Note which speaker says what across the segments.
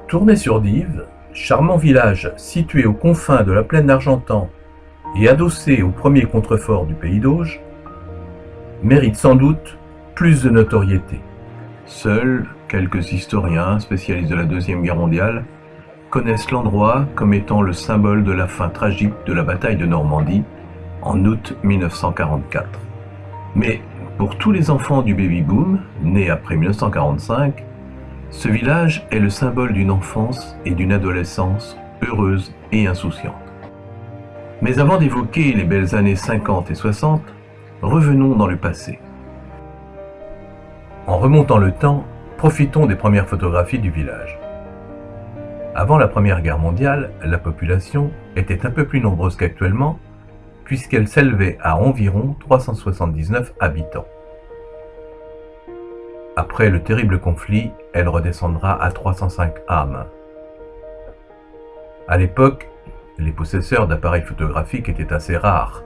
Speaker 1: Tournai-sur-Dive, charmant village situé aux confins de la plaine d'Argentan et adossé au premier contrefort du pays d'Auge, mérite sans doute plus de notoriété. Seuls quelques historiens spécialistes de la Deuxième Guerre mondiale connaissent l'endroit comme étant le symbole de la fin tragique de la bataille de Normandie en août 1944. Mais pour tous les enfants du baby-boom, nés après 1945, ce village est le symbole d'une enfance et d'une adolescence heureuse et insouciante. Mais avant d'évoquer les belles années 50 et 60, revenons dans le passé. En remontant le temps, profitons des premières photographies du village. Avant la Première Guerre mondiale, la population était un peu plus nombreuse qu'actuellement, puisqu'elle s'élevait à environ 379 habitants. Après le terrible conflit, elle redescendra à 305 âmes. À l'époque, les possesseurs d'appareils photographiques étaient assez rares.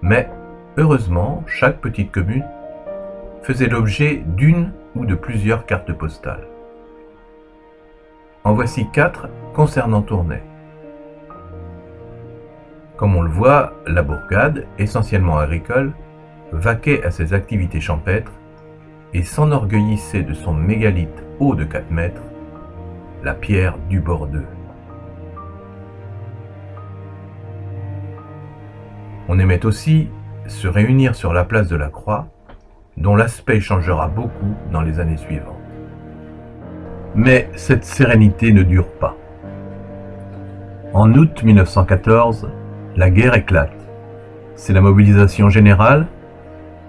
Speaker 1: Mais, heureusement, chaque petite commune faisait l'objet d'une ou de plusieurs cartes postales. En voici 4 concernant Tournai. Comme on le voit, la bourgade, essentiellement agricole, vaquait à ses activités champêtres et s'enorgueillissait de son mégalithe haut de 4 mètres, la pierre du Bordeaux. On aimait aussi se réunir sur la place de la Croix, dont l'aspect changera beaucoup dans les années suivantes. Mais cette sérénité ne dure pas. En août 1914, la guerre éclate. C'est la mobilisation générale.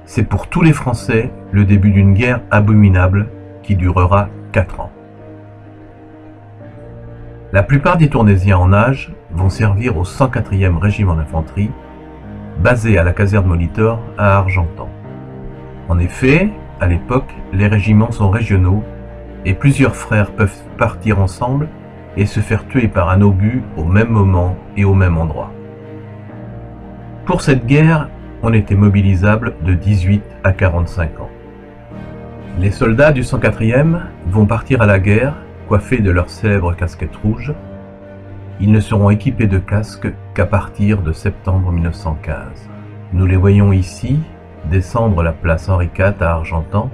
Speaker 1: C'est pour tous les Français le début d'une guerre abominable qui durera 4 ans. La plupart des Tournaisiens en âge vont servir au 104e régiment d'infanterie, basé à la caserne Molitor à Argentan. En effet, à l'époque, les régiments sont régionaux et plusieurs frères peuvent partir ensemble et se faire tuer par un obus au même moment et au même endroit. Pour cette guerre, on était mobilisable de 18 à 45 ans. Les soldats du 104e vont partir à la guerre, coiffés de leur célèbre casquette rouge. Ils ne seront équipés de casques qu'à partir de septembre 1915. Nous les voyons ici descendre la place Henri IV à Argentan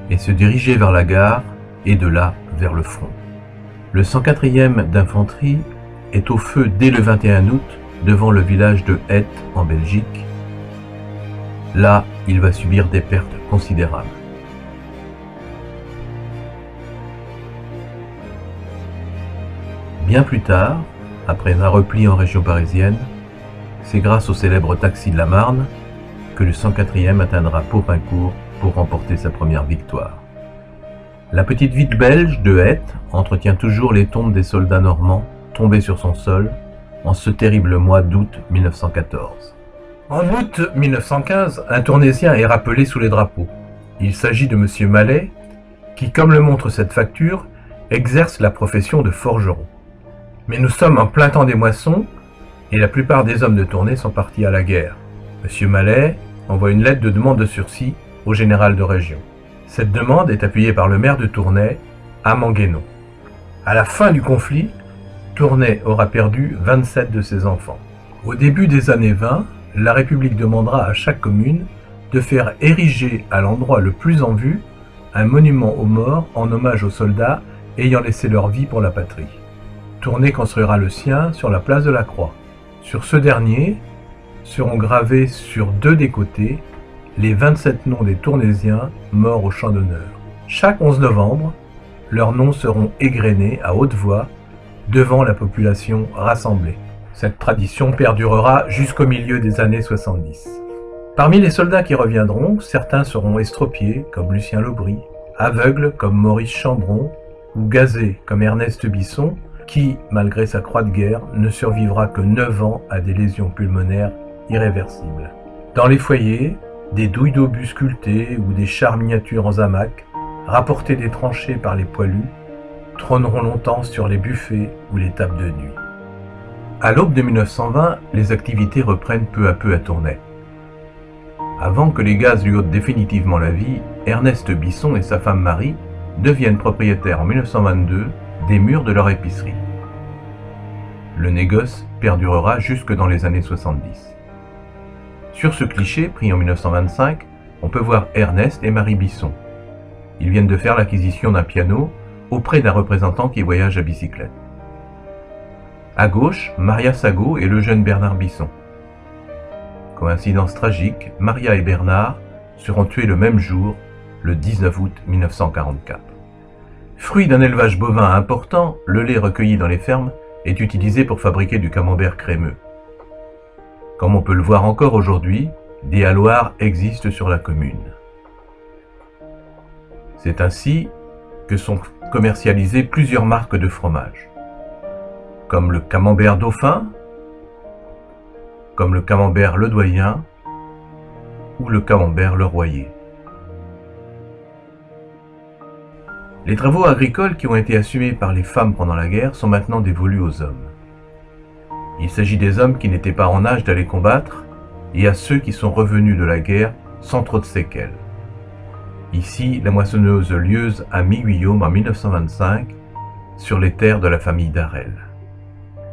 Speaker 1: et se diriger vers la gare et de là vers le front. Le 104e d'infanterie est au feu dès le 21 août devant le village de Heth en Belgique. Là, il va subir des pertes considérables. Bien plus tard, après un repli en région parisienne, c'est grâce au célèbre taxi de la Marne que le 104e atteindra Popincourt pour remporter sa première victoire. La petite ville belge de Heth entretient toujours les tombes des soldats normands tombés sur son sol en ce terrible mois d'août 1914. En août 1915, un Tournaisien est rappelé sous les drapeaux. Il s'agit de M. Mallet, qui, comme le montre cette facture, exerce la profession de forgeron. Mais nous sommes en plein temps des moissons, et la plupart des hommes de Tournai sont partis à la guerre. M. Mallet envoie une lettre de demande de sursis au général de région. Cette demande est appuyée par le maire de Tournai, Amand Guénon. À la fin du conflit, Tournai aura perdu 27 de ses enfants. Au début des années 20, la République demandera à chaque commune de faire ériger à l'endroit le plus en vue un monument aux morts en hommage aux soldats ayant laissé leur vie pour la patrie. Tournai construira le sien sur la place de la Croix. Sur ce dernier seront gravés sur 2 des côtés les 27 noms des Tournaisiens morts au champ d'honneur. Chaque 11 novembre, leurs noms seront égrenés à haute voix devant la population rassemblée. Cette tradition perdurera jusqu'au milieu des années 70. Parmi les soldats qui reviendront, certains seront estropiés comme Lucien Lobry, aveugles comme Maurice Chambron ou gazés comme Ernest Bisson, qui, malgré sa croix de guerre, ne survivra que 9 ans à des lésions pulmonaires irréversibles. Dans les foyers, des douilles d'obus sculptées ou des chars miniatures en zamac, rapportés des tranchées par les poilus, trôneront longtemps sur les buffets ou les tables de nuit. À l'aube de 1920, les activités reprennent peu à peu à Tournai. Avant que les gaz lui ôtent définitivement la vie, Ernest Bisson et sa femme Marie deviennent propriétaires en 1922 des murs de leur épicerie. Le négoce perdurera jusque dans les années 70. Sur ce cliché, pris en 1925, on peut voir Ernest et Marie Bisson. Ils viennent de faire l'acquisition d'un piano auprès d'un représentant qui voyage à bicyclette. À gauche, Maria Sago et le jeune Bernard Bisson. Coïncidence tragique, Maria et Bernard seront tués le même jour, le 19 août 1944. Fruit d'un élevage bovin important, le lait recueilli dans les fermes est utilisé pour fabriquer du camembert crémeux. Comme on peut le voir encore aujourd'hui, des halloirs existent sur la commune. C'est ainsi que sont commercialisées plusieurs marques de fromage, comme le camembert dauphin, comme le camembert ledoyen ou le camembert leroyer. Les travaux agricoles qui ont été assumés par les femmes pendant la guerre sont maintenant dévolus aux hommes. Il s'agit des hommes qui n'étaient pas en âge d'aller combattre et à ceux qui sont revenus de la guerre sans trop de séquelles. Ici, la moissonneuse lieuse à Mi-Guillaume en 1925 sur les terres de la famille Darel.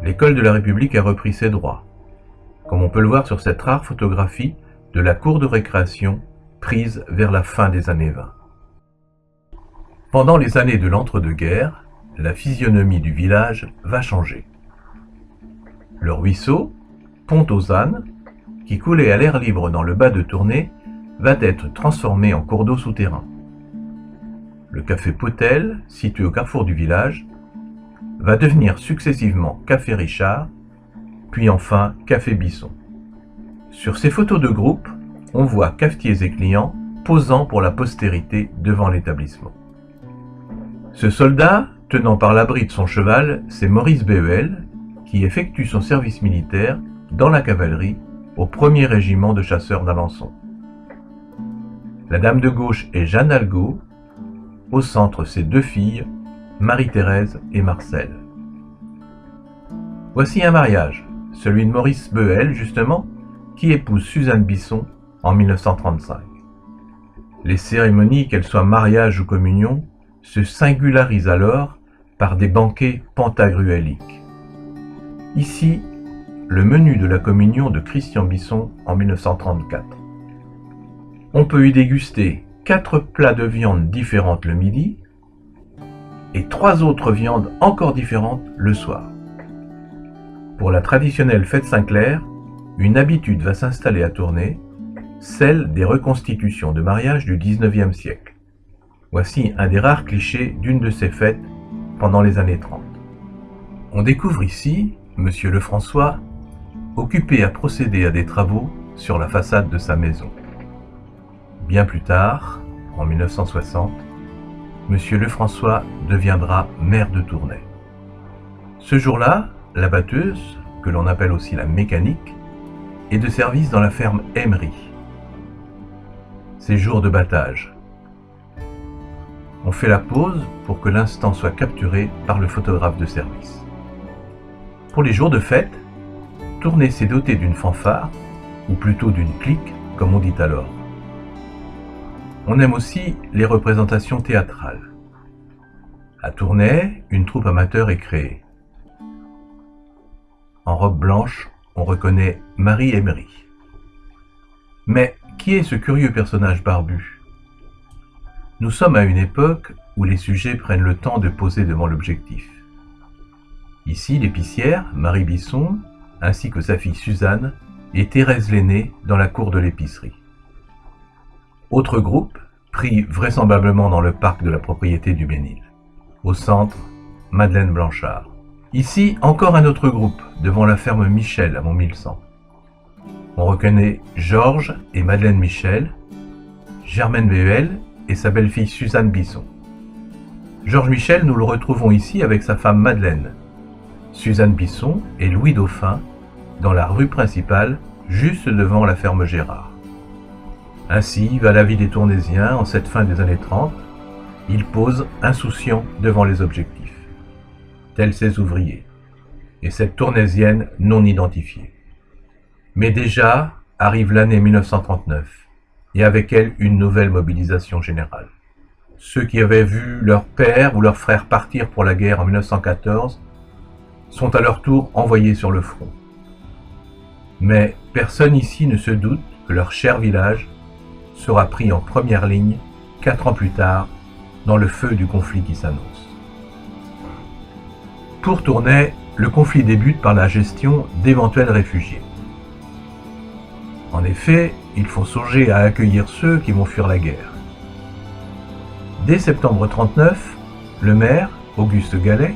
Speaker 1: L'école de la République a repris ses droits, comme on peut le voir sur cette rare photographie de la cour de récréation prise vers la fin des années 20. Pendant les années de l'entre-deux-guerres, la physionomie du village va changer. Le ruisseau, Pont aux ânes, qui coulait à l'air libre dans le bas de Tournai, va être transformé en cours d'eau souterrain. Le café Potel, situé au carrefour du village, va devenir successivement café Richard, puis enfin café Bisson. Sur ces photos de groupe, on voit cafetiers et clients posant pour la postérité devant l'établissement. Ce soldat, tenant par l'abri de son cheval, c'est Maurice Béhuel, qui effectue son service militaire dans la cavalerie au 1er régiment de chasseurs d'Alençon. La dame de gauche est Jeanne Algot, au centre ses deux filles, Marie-Thérèse et Marcel. Voici un mariage, celui de Maurice Béhuel justement, qui épouse Suzanne Bisson en 1935. Les cérémonies, qu'elles soient mariage ou communion, se singularisent alors par des banquets pentagruéliques. Ici, le menu de la communion de Christian Bisson en 1934. On peut y déguster 4 plats de viande différentes le midi et 3 autres viandes encore différentes le soir. Pour la traditionnelle fête Saint-Clair, une habitude va s'installer à Tournai, celle des reconstitutions de mariage du XIXe siècle. Voici un des rares clichés d'une de ces fêtes pendant les années 30. On découvre ici Monsieur Lefrançois occupé à procéder à des travaux sur la façade de sa maison. Bien plus tard, en 1960, Monsieur Lefrançois deviendra maire de Tournai. Ce jour-là, la batteuse, que l'on appelle aussi la mécanique, est de service dans la ferme Emery. C'est jour de battage. On fait la pause pour que l'instant soit capturé par le photographe de service. Pour les jours de fête, Tournai s'est doté d'une fanfare, ou plutôt d'une clique, comme on dit alors. On aime aussi les représentations théâtrales. À Tournai, une troupe amateur est créée. En robe blanche, on reconnaît Marie Emery. Mais qui est ce curieux personnage barbu ? Nous sommes à une époque où les sujets prennent le temps de poser devant l'objectif. Ici, l'épicière, Marie Bisson, ainsi que sa fille Suzanne, et Thérèse l'aînée dans la cour de l'épicerie. Autre groupe, pris vraisemblablement dans le parc de la propriété du Bénil. Au centre, Madeleine Blanchard. Ici, encore un autre groupe, devant la ferme Michel à Montmilsan. On reconnaît Georges et Madeleine Michel, Germaine Béhuel et sa belle-fille Suzanne Bisson. Georges Michel, nous le retrouvons ici avec sa femme Madeleine. Suzanne Bisson et Louis Dauphin dans la rue principale, juste devant la ferme Gérard. Ainsi va la vie des Tournaisiens en cette fin des années 30. Ils posent insouciants devant les objectifs, tels ces ouvriers, et cette Tournaisienne non identifiée. Mais déjà arrive l'année 1939, et avec elle une nouvelle mobilisation générale. ceux qui avaient vu leur père ou leur frère partir pour la guerre en 1914, sont à leur tour envoyés sur le front. Mais personne ici ne se doute que leur cher village sera pris en première ligne 4 ans plus tard dans le feu du conflit qui s'annonce. Pour Tournai, le conflit débute par la gestion d'éventuels réfugiés. En effet, il faut songer à accueillir ceux qui vont fuir la guerre. Dès septembre 1939, le maire, Auguste Gallet,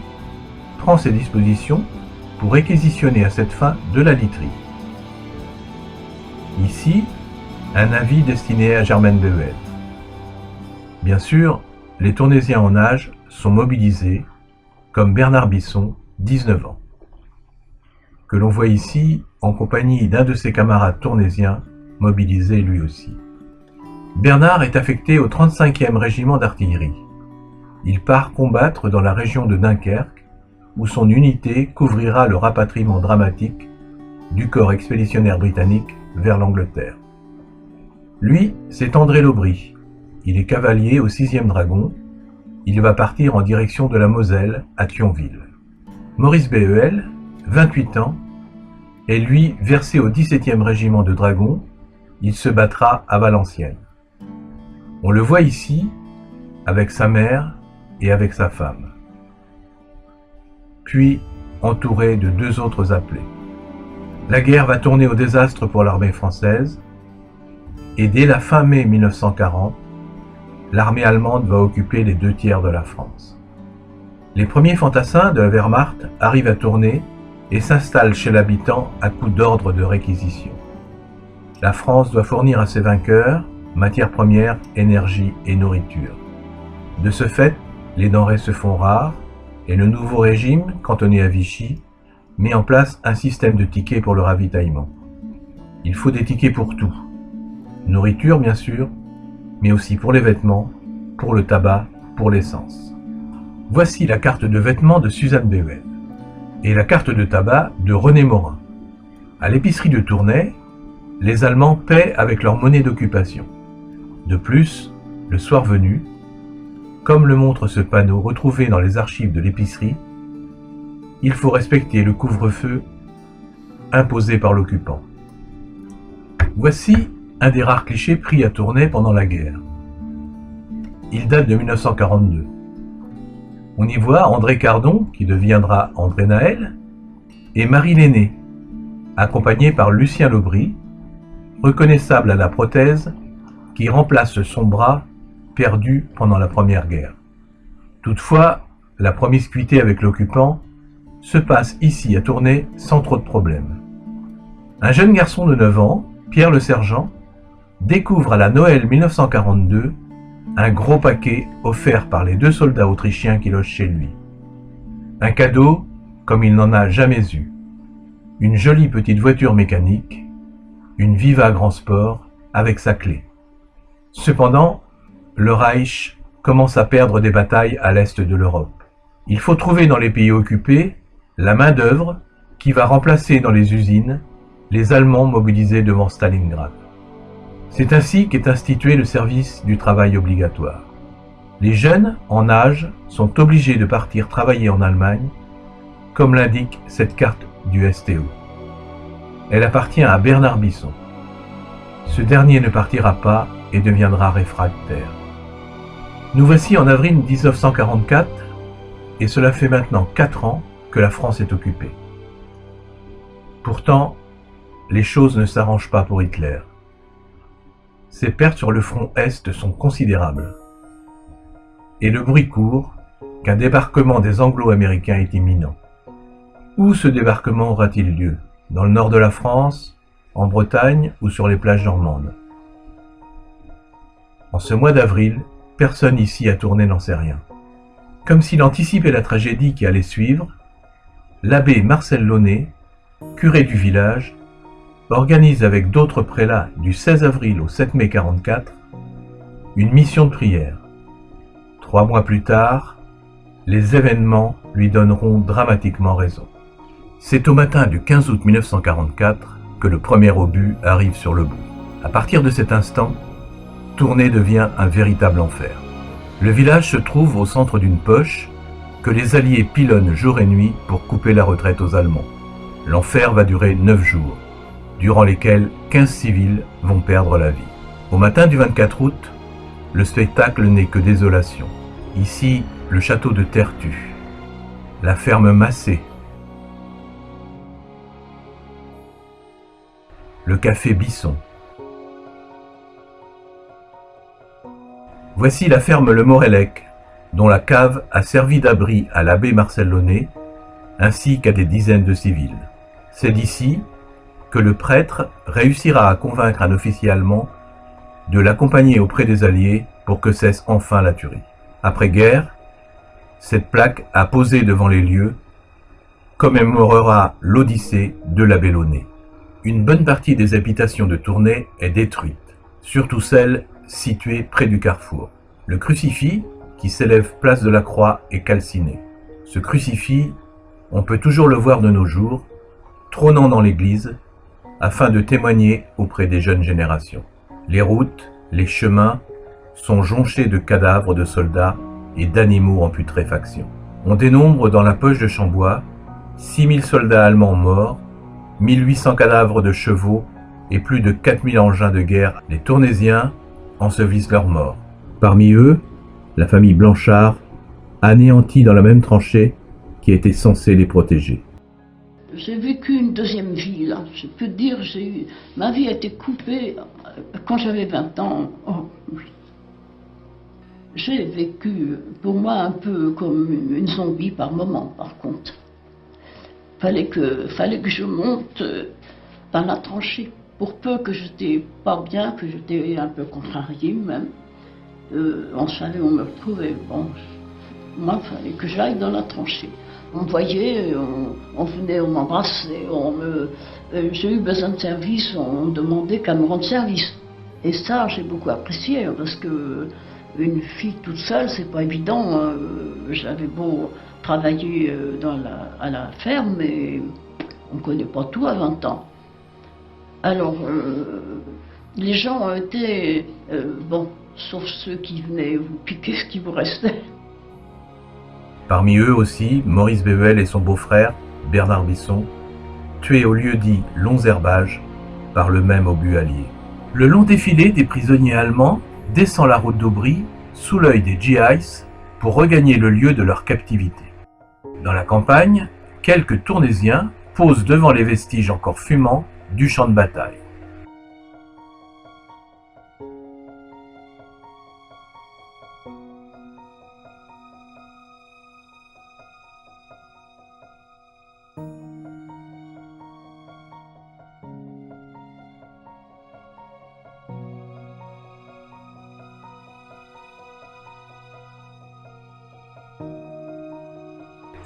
Speaker 1: prend ses dispositions pour réquisitionner à cette fin de la literie. Ici, un avis destiné à Germaine Béhuel. Bien sûr, les Tournaisiens en âge sont mobilisés, comme Bernard Bisson, 19 ans, que l'on voit ici en compagnie d'un de ses camarades tournaisiens, mobilisé lui aussi. Bernard est affecté au 35e régiment d'artillerie. Il part combattre dans la région de Dunkerque, où son unité couvrira le rapatriement dramatique du corps expéditionnaire britannique vers l'Angleterre. Lui, c'est André Laubry. Il est cavalier au 6e dragon. Il va partir en direction de la Moselle, à Thionville. Maurice Béhuel, 28 ans, est lui versé au 17e régiment de dragons. Il se battra à Valenciennes. On le voit ici, avec sa mère et avec sa femme. Puis, entouré de 2 autres appelés. La guerre va tourner au désastre pour l'armée française, et dès la fin mai 1940, l'armée allemande va occuper les 2 tiers de la France. Les premiers fantassins de la Wehrmacht arrivent à Tournai et s'installent chez l'habitant à coup d'ordre de réquisition. La France doit fournir à ses vainqueurs matières premières, énergie et nourriture. De ce fait, les denrées se font rares et le nouveau régime, cantonné à Vichy, met en place un système de tickets pour le ravitaillement. Il faut des tickets pour tout. Nourriture, bien sûr, mais aussi pour les vêtements, pour le tabac, pour l'essence. Voici la carte de vêtements de Suzanne Béhuel et la carte de tabac de René Morin. À l'épicerie de Tournai, les Allemands paient avec leur monnaie d'occupation. De plus, le soir venu, comme le montre ce panneau retrouvé dans les archives de l'épicerie, il faut respecter le couvre-feu imposé par l'occupant. Voici un des rares clichés pris à Tournai pendant la guerre. Il date de 1942. On y voit André Cardon, qui deviendra André Naël, et Marie Lenné, accompagnée par Lucien Laubry, reconnaissable à la prothèse qui remplace son bras perdu pendant la Première Guerre. Toutefois, la promiscuité avec l'occupant se passe ici à Tournai sans trop de problèmes. Un jeune garçon de 9 ans, Pierre le Sergent, découvre à la Noël 1942 un gros paquet offert par les 2 soldats autrichiens qui logent chez lui. Un cadeau comme il n'en a jamais eu. Une jolie petite voiture mécanique, une Viva Grand Sport avec sa clé. Cependant, le Reich commence à perdre des batailles à l'est de l'Europe. Il faut trouver dans les pays occupés la main-d'œuvre qui va remplacer dans les usines les Allemands mobilisés devant Stalingrad. C'est ainsi qu'est institué le service du travail obligatoire. Les jeunes en âge sont obligés de partir travailler en Allemagne, comme l'indique cette carte du STO. Elle appartient à Bernard Bisson. Ce dernier ne partira pas et deviendra réfractaire. Nous voici en avril 1944 et cela fait maintenant 4 ans que la France est occupée. Pourtant, les choses ne s'arrangent pas pour Hitler. Ses pertes sur le front Est sont considérables. Et le bruit court qu'un débarquement des Anglo-Américains est imminent. Où ce débarquement aura-t-il lieu? Dans le nord de la France, en Bretagne ou sur les plages normandes? En ce mois d'avril, personne ici à Tournai n'en sait rien. Comme s'il anticipait la tragédie qui allait suivre, l'abbé Marcel Launay, curé du village, organise avec d'autres prélats du 16 avril au 7 mai 1944 une mission de prière. 3 mois plus tard, les événements lui donneront dramatiquement raison. C'est au matin du 15 août 1944 que le premier obus arrive sur le bourg. À partir de cet instant, Tournai devient un véritable enfer. Le village se trouve au centre d'une poche que les Alliés pilonnent jour et nuit pour couper la retraite aux Allemands. L'enfer va durer 9 jours, durant lesquels 15 civils vont perdre la vie. Au matin du 24 août, le spectacle n'est que désolation. Ici, le château de Tertu, la ferme Massé, le café Bisson. Voici la ferme Le Morellec, dont la cave a servi d'abri à l'abbé Marcel Launay, ainsi qu'à des dizaines de civils. C'est d'ici que le prêtre réussira à convaincre un officier allemand de l'accompagner auprès des Alliés pour que cesse enfin la tuerie. Après-guerre, cette plaque apposée devant les lieux commémorera l'Odyssée de l'abbé Launay. Une bonne partie des habitations de Tournai est détruite, surtout celle située près du carrefour. Le crucifix, qui s'élève place de la Croix, est calciné. Ce crucifix, on peut toujours le voir de nos jours, trônant dans l'église, afin de témoigner auprès des jeunes générations. Les routes, les chemins sont jonchés de cadavres de soldats et d'animaux en putréfaction. On dénombre dans la poche de Chambois 6000 soldats allemands morts, 1800 cadavres de chevaux et plus de 4000 engins de guerre. Les Tournaisiens ensevelissent leurs morts. Parmi eux, la famille Blanchard, anéantie dans la même tranchée qui était censée les protéger.
Speaker 2: J'ai vécu une deuxième vie, là. Je peux dire, ma vie a été coupée quand j'avais 20 ans. Oh, oui. J'ai vécu, pour moi, un peu comme une zombie par moment, par contre. Fallait que je monte dans la tranchée. Pour peu que j'étais pas bien, que j'étais un peu contrariée même, on savait où me retrouver. Bon, moi, il fallait que j'aille dans la tranchée. On me voyait, on venait, on m'embrassait, j'ai eu besoin de service, on demandait qu'à me rendre service. Et ça, j'ai beaucoup apprécié, parce que une fille toute seule, c'est pas évident. J'avais beau travailler à la ferme, mais on connaît pas tout à 20 ans. Alors, les gens ont été, bon, sauf ceux qui venaient vous piquer ce qui vous restait.
Speaker 1: Parmi eux aussi, Maurice Bével et son beau-frère, Bernard Bisson, tués au lieu-dit Longs Herbages par le même obus allié. Le long défilé des prisonniers allemands descend la route d'Aubry sous l'œil des GIs pour regagner le lieu de leur captivité. Dans la campagne, quelques Tournaisiens posent devant les vestiges encore fumants du champ de bataille.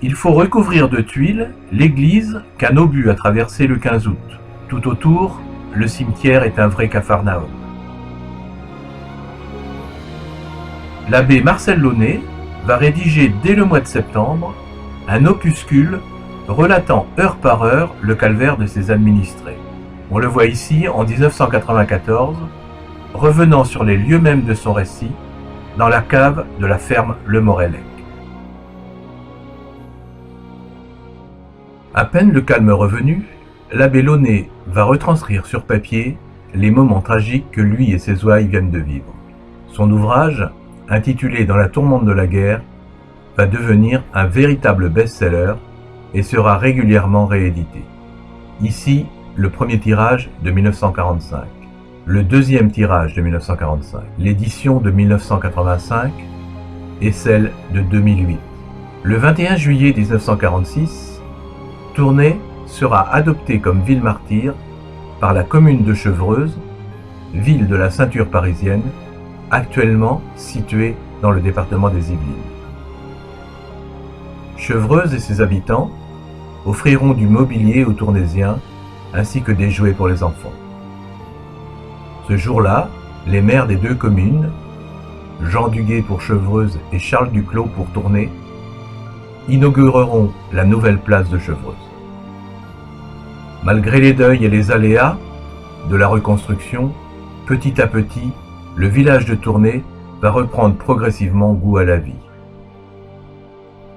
Speaker 1: Il faut recouvrir de tuiles l'église qu'un obus a traversée le 15 août. Tout autour, le cimetière est un vrai capharnaüm. L'abbé Marcel Launay va rédiger dès le mois de septembre un opuscule relatant heure par heure le calvaire de ses administrés. On le voit ici en 1994, revenant sur les lieux mêmes de son récit, dans la cave de la ferme Le Morellec. À peine le calme revenu, l'abbé Launay va retranscrire sur papier les moments tragiques que lui et ses ouailles viennent de vivre. Son ouvrage, intitulé Dans la tourmente de la guerre, va devenir un véritable best-seller et sera régulièrement réédité. Ici, le premier tirage de 1945, le deuxième tirage de 1945, l'édition de 1985 et celle de 2008. Le 21 juillet 1946, Tournai sera adoptée comme ville martyre par la commune de Chevreuse, ville de la ceinture parisienne, actuellement située dans le département des Yvelines. Chevreuse et ses habitants offriront du mobilier aux Tournaisiens ainsi que des jouets pour les enfants. Ce jour-là, les maires des deux communes, Jean Duguay pour Chevreuse et Charles Duclos pour Tournai, inaugureront la nouvelle place de Chevreuse. Malgré les deuils et les aléas de la reconstruction, petit à petit, le village de Tournai va reprendre progressivement goût à la vie.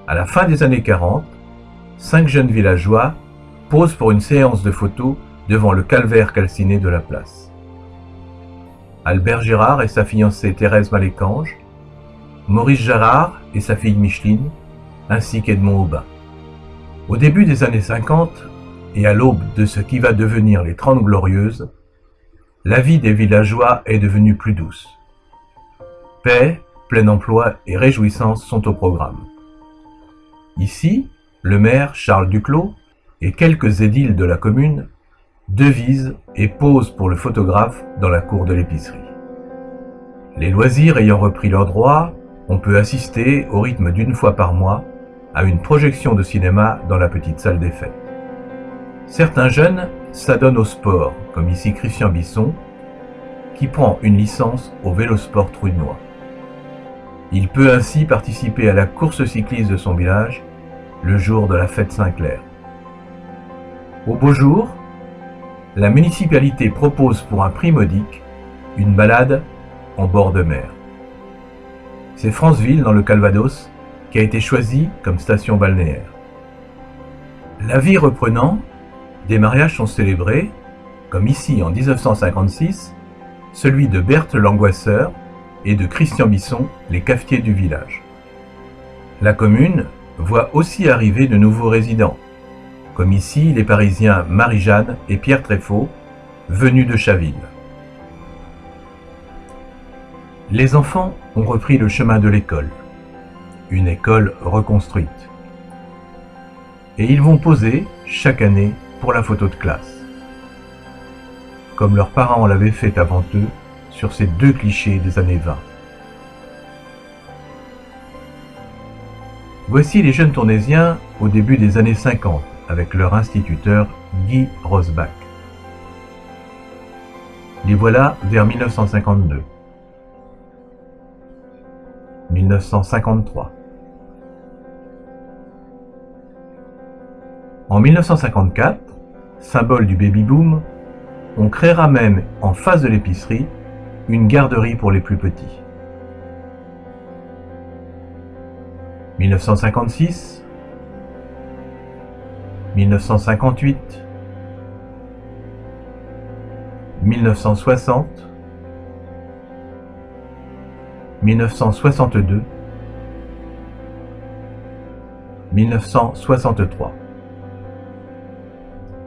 Speaker 1: À la fin des années 40, 5 jeunes villageois posent pour une séance de photos devant le calvaire calciné de la place. Albert Gérard et sa fiancée Thérèse Malécange, Maurice Jarard et sa fille Micheline, ainsi qu'Edmond Aubin. Au début des années 50, et à l'aube de ce qui va devenir les 30 Glorieuses, la vie des villageois est devenue plus douce. Paix, plein emploi et réjouissance sont au programme. Ici, le maire Charles Duclos et quelques édiles de la commune devisent et posent pour le photographe dans la cour de l'épicerie. Les loisirs ayant repris leur droit, on peut assister au rythme d'une fois par mois à une projection de cinéma dans la petite salle des fêtes. Certains jeunes s'adonnent au sport, comme ici Christian Bisson, qui prend une licence au Vélosport Truinois. Il peut ainsi participer à la course cycliste de son village le jour de la fête Saint-Clair. Au beau jour, la municipalité propose pour un prix modique une balade en bord de mer. C'est Franceville, dans le Calvados, qui a été choisie comme station balnéaire. La vie reprenant, des mariages sont célébrés, comme ici en 1956, celui de Berthe l'Angoisseur et de Christian Bisson, les cafetiers du village. La commune voit aussi arriver de nouveaux résidents, comme ici les Parisiens Marie-Jeanne et Pierre Tréfaut, venus de Chaville. Les enfants ont repris le chemin de l'école, une école reconstruite. Et ils vont poser, chaque année, pour la photo de classe, comme leurs parents l'avaient fait avant eux sur ces 2 clichés des années 20. Voici les jeunes tournaisiens au début des années 50, avec leur instituteur Guy Rosbach. Les voilà vers 1952. 1953. En 1954, symbole du baby-boom, on créera même en face de l'épicerie une garderie pour les plus petits. 1956, 1958, 1960, 1962, 1963.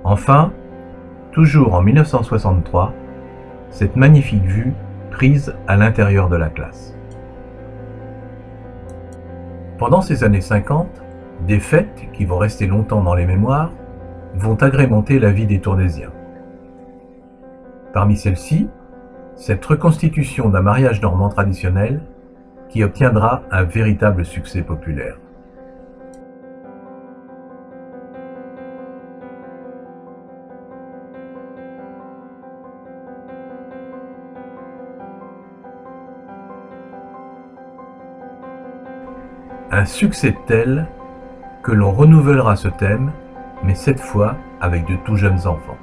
Speaker 1: Enfin, toujours en 1963, cette magnifique vue prise à l'intérieur de la classe. Pendant ces années 50, des fêtes qui vont rester longtemps dans les mémoires vont agrémenter la vie des Tournaisiens. Parmi celles-ci, cette reconstitution d'un mariage normand traditionnel qui obtiendra un véritable succès populaire. Un succès tel que l'on renouvellera ce thème, mais cette fois avec de tout jeunes enfants.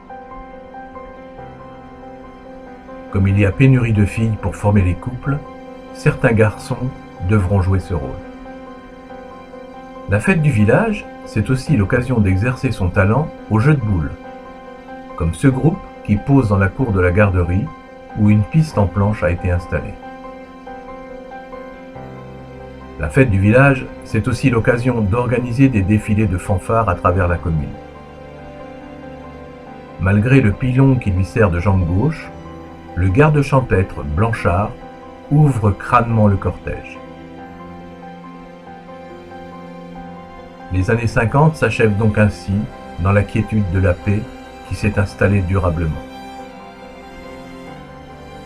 Speaker 1: Comme il y a pénurie de filles pour former les couples, certains garçons devront jouer ce rôle. La fête du village, c'est aussi l'occasion d'exercer son talent au jeu de boules, comme ce groupe qui pose dans la cour de la garderie où une piste en planche a été installée. La fête du village, c'est aussi l'occasion d'organiser des défilés de fanfares à travers la commune. Malgré le pilon qui lui sert de jambe gauche, le garde champêtre Blanchard ouvre crânement le cortège. Les années 50 s'achèvent donc ainsi dans la quiétude de la paix qui s'est installée durablement.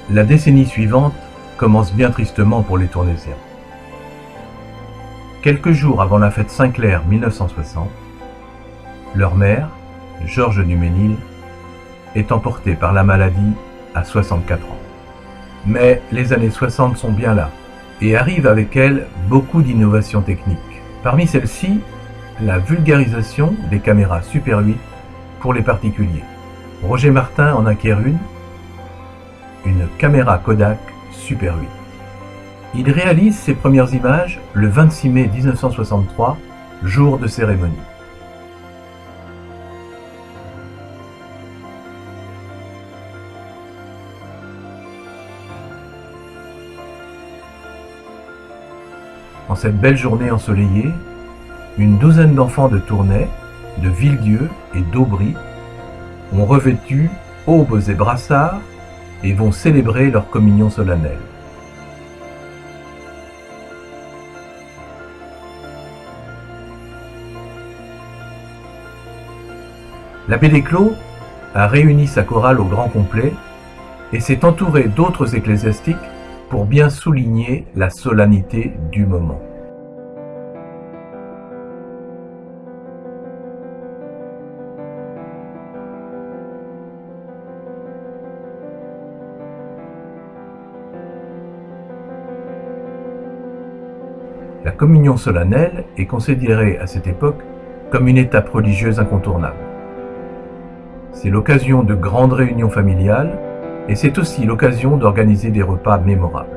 Speaker 1: La décennie suivante commence bien tristement pour les Tournaisiens. Quelques jours avant la fête Saint-Clair 1960, leur mère, Georges Duménil, est emportée par la maladie à 64 ans. Mais les années 60 sont bien là, et arrivent avec elles beaucoup d'innovations techniques. Parmi celles-ci, la vulgarisation des caméras Super 8 pour les particuliers. Roger Martin en acquiert une caméra Kodak Super 8. Il réalise ses premières images le 26 mai 1963, jour de cérémonie. En cette belle journée ensoleillée, une douzaine d'enfants de Tournai, de Villedieu et d'Aubry ont revêtu aubes et brassards et vont célébrer leur communion solennelle. L'abbé Desclos a réuni sa chorale au grand complet et s'est entouré d'autres ecclésiastiques pour bien souligner la solennité du moment. La communion solennelle est considérée à cette époque comme une étape religieuse incontournable. C'est l'occasion de grandes réunions familiales et c'est aussi l'occasion d'organiser des repas mémorables.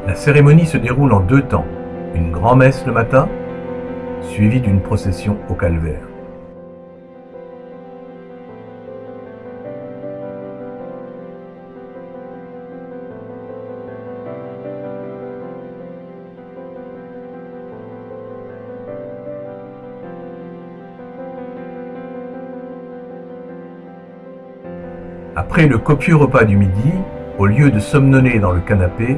Speaker 1: La cérémonie se déroule en 2 temps, une grand-messe le matin, suivie d'une procession au calvaire. Après le copieux repas du midi, au lieu de somnoler dans le canapé,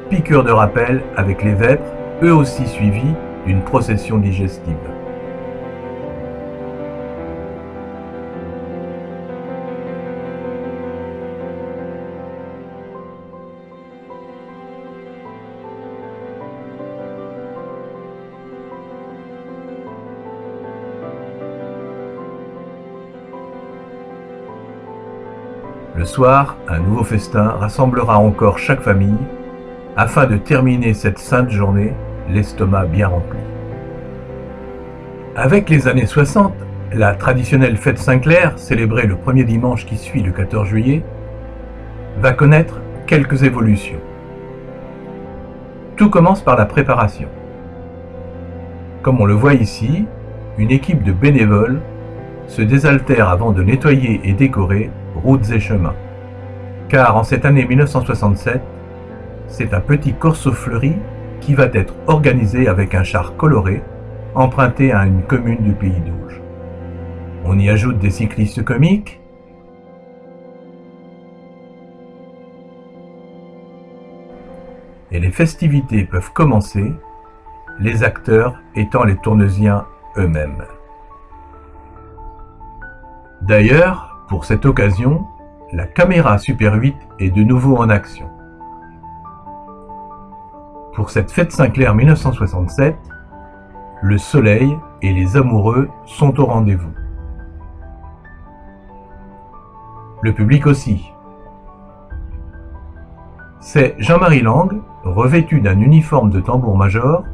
Speaker 1: piqûre de rappel avec les vêpres, eux aussi suivis d'une procession digestive. Le soir, un nouveau festin rassemblera encore chaque famille afin de terminer cette sainte journée, l'estomac bien rempli. Avec les années 60, la traditionnelle fête Saint-Clair, célébrée le premier dimanche qui suit le 14 juillet, va connaître quelques évolutions. Tout commence par la préparation. Comme on le voit ici, une équipe de bénévoles se désaltère avant de nettoyer et décorer routes et chemins. Car en cette année 1967, c'est un petit corso fleuri qui va être organisé avec un char coloré emprunté à une commune du Pays d'Auge. On y ajoute des cyclistes comiques, et les festivités peuvent commencer, les acteurs étant les Tournesiens eux-mêmes. D'ailleurs, pour cette occasion, la caméra Super 8 est de nouveau en action. Pour cette fête Saint-Clair 1967, le soleil et les amoureux sont au rendez-vous. Le public aussi. C'est Jean-Marie Lang, revêtu d'un uniforme de tambour-major,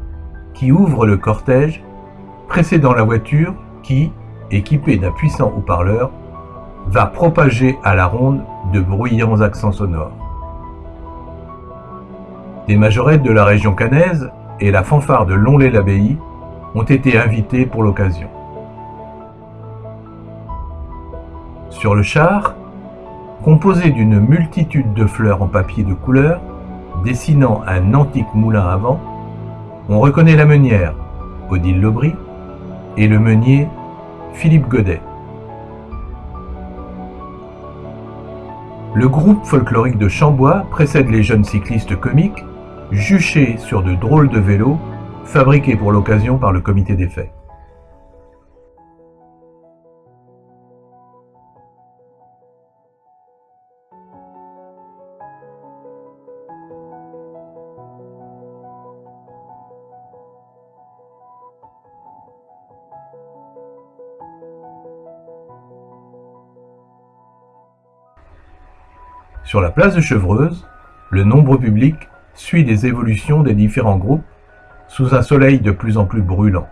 Speaker 1: qui ouvre le cortège, précédant la voiture qui, équipée d'un puissant haut-parleur, va propager à la ronde de bruyants accents sonores. Des majorettes de la région caennaise et la fanfare de Lonlay-l'Abbaye ont été invités pour l'occasion. Sur le char, composé d'une multitude de fleurs en papier de couleur, dessinant un antique moulin à vent, on reconnaît la meunière, Odile Lebris, et le meunier, Philippe Godet. Le groupe folklorique de Chambois précède les jeunes cyclistes comiques, juchés sur de drôles de vélos, fabriqués pour l'occasion par le comité des fêtes. Sur la place de Chevreuse, le nombreux public suit les évolutions des différents groupes sous un soleil de plus en plus brûlant.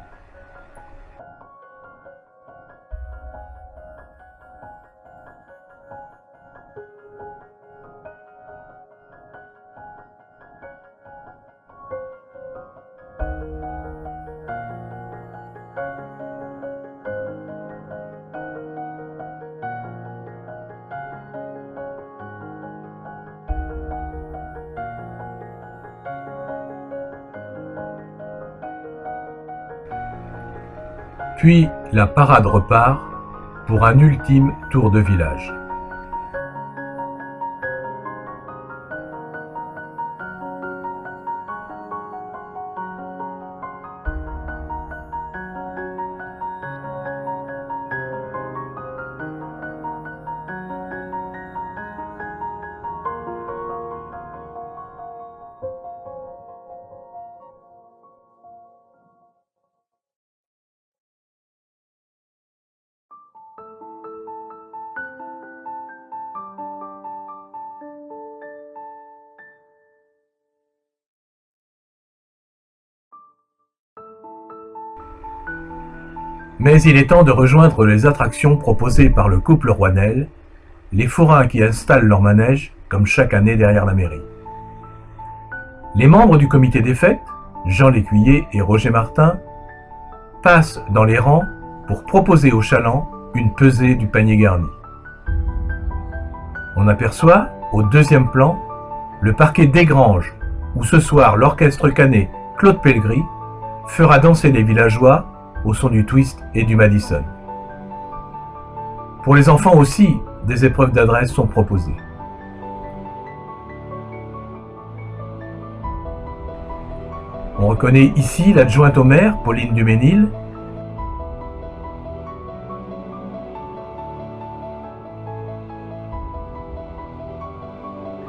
Speaker 1: Puis la parade repart pour un ultime tour de village. Mais il est temps de rejoindre les attractions proposées par le couple Roinel, les forains qui installent leur manège, comme chaque année derrière la mairie. Les membres du comité des fêtes, Jean Lécuyer et Roger Martin, passent dans les rangs pour proposer aux chalands une pesée du panier garni. On aperçoit, au deuxième plan, le parquet d'Aigrange, où ce soir l'orchestre canet Claude Pellegris fera danser les villageois au son du twist et du Madison. Pour les enfants aussi, des épreuves d'adresse sont proposées. On reconnaît ici l'adjointe au maire, Pauline Duménil,